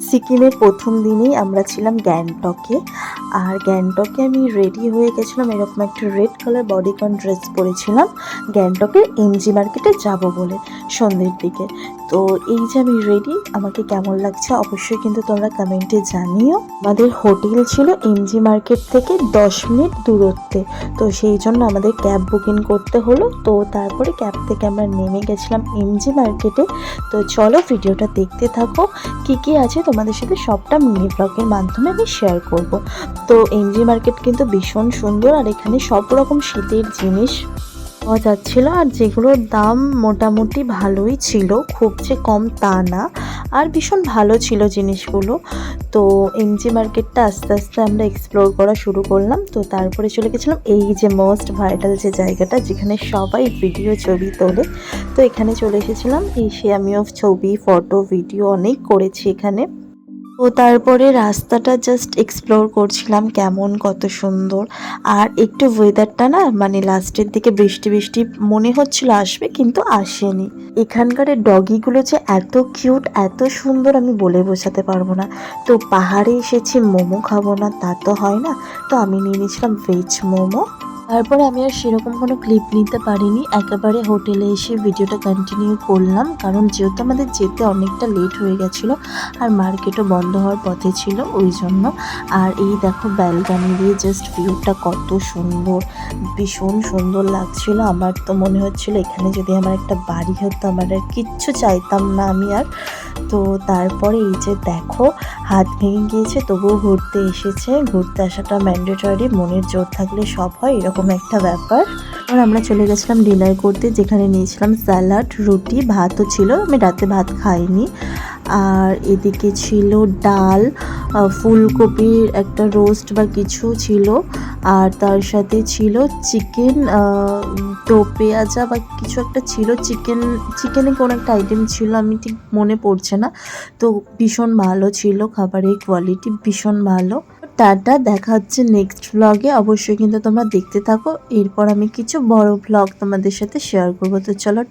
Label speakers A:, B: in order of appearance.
A: সিকিমের প্রথম দিনেই আমরা ছিলাম গ্যাংটকে। আর গ্যাংটকে আমি রেডি হয়ে গেছিলাম, এরকম একটা রেড কালার বডিকন ড্রেস পরেছিলাম গ্যাংটকের এমজি মার্কেটে যাব বলে সন্ধ্যের দিকে। তো এই যে আমি রেডি, আমাকে কেমন লাগছে অবশ্যই কিন্তু তোমরা কমেন্টে জানিও। আমাদের হোটেল ছিল এমজি মার্কেট থেকে 10 মিনিট দূরত্বে, তো সেই জন্য আমাদের ক্যাব বুকিং করতে হলো। তো তারপরে ক্যাব থেকে আমরা নেমে গেছিলাম এমজি মার্কেটে। তো চলো ভিডিওটা দেখতে থাকো, কী আছে তোমাদের সাথে সবটা মিনি ব্লগের মাধ্যমে আমি শেয়ার করব। তো এমজি মার্কেট কিন্তু ভীষণ সুন্দর, আর এখানে সব রকম শীতের জিনিস পাওয়া যাচ্ছিলো, আর যেগুলোর দাম মোটামুটি ভালোই ছিল, খুব যে কম তা না, আর ভীষণ ভালো ছিল জিনিসগুলো। তো এমজি মার্কেটটা আস্তে আস্তে আমরা এক্সপ্লোর করা শুরু করলাম। তো তারপরে চলে গেছিলাম এই যে মোস্ট ভাইরাল যে জায়গাটা, যেখানে সবাই ভিডিও ছবি তোলে। তো এখানে চলে এসেছিলাম, এসে আমিও ছবি ফটো ভিডিও অনেক করেছি এখানে। তো তারপরে রাস্তাটা জাস্ট এক্সপ্লোর করছিলাম, কেমন কত সুন্দর। আর একটু ওয়েদারটা না, মানে লাস্টের দিকে বৃষ্টি বৃষ্টি মনে হচ্ছিল আসবে, কিন্তু আসেনি। এখানকার ডগিগুলো যে এত কিউট, এত সুন্দর, আমি বলে বোঝাতে পারবো না। তো পাহাড়ে এসেছি, মোমো খাবো না তা তো হয় না, তো আমি নিয়ে নিয়েছিলাম ভেজ মোমো। তারপরে আমি আর সেরকম কোনো ক্লিপ নিতে পারিনি, একেবারে হোটেলে এসে ভিডিওটা কন্টিনিউ করলাম, কারণ যেহেতু আমাদের যেতে অনেকটা লেট হয়ে গেছিলো আর মার্কেটও বন্ধ হওয়ার পথে ছিল ওই জন্য। আর এই দেখো ব্যালকনি দিয়ে জাস্ট ভিউটা কত সুন্দর, ভীষণ সুন্দর লাগছিল। আমার তো মনে হচ্ছিল এখানে যদি আমার একটা বাড়ি হতো, আমার আর কিচ্ছু চাইতাম না আমি আর। তো তারপরে এই যে দেখো, হাত ভেঙে গিয়েছে তবুও ঘুরতে এসেছে, ঘুরতে আসাটা ম্যান্ডেটরি, মনের জোর থাকলে সব হয়, এরকম একটা ব্যাপার। আর আমরা চলে গেছিলাম ডিনার করতে, যেখানে নিয়েছিলাম স্যালাড, রুটি, ভাতও ছিল, আমি রাতে ভাত খাইনি। আর এদিকে ছিল ডাল, ফুলকপির একটা রোস্ট বা কিছু ছিল, আর তার সাথে ছিল চিকেন, তো পেঁয়াজা বা কিছু একটা ছিল, চিকেনে কোনো একটা আইটেম ছিল, আমি ঠিক মনে পড়ছে না। তো ভীষণ ভালো ছিল, খাবারের কোয়ালিটি ভীষণ ভালো। টাটা, দেখা হচ্ছে নেক্সট ভ্লগে, অবশ্যই কিন্তু তোমরা দেখতে থাকো। এরপর আমি কিছু বড় ভ্লগ তোমাদের সাথে শেয়ার করবো। তো চলো।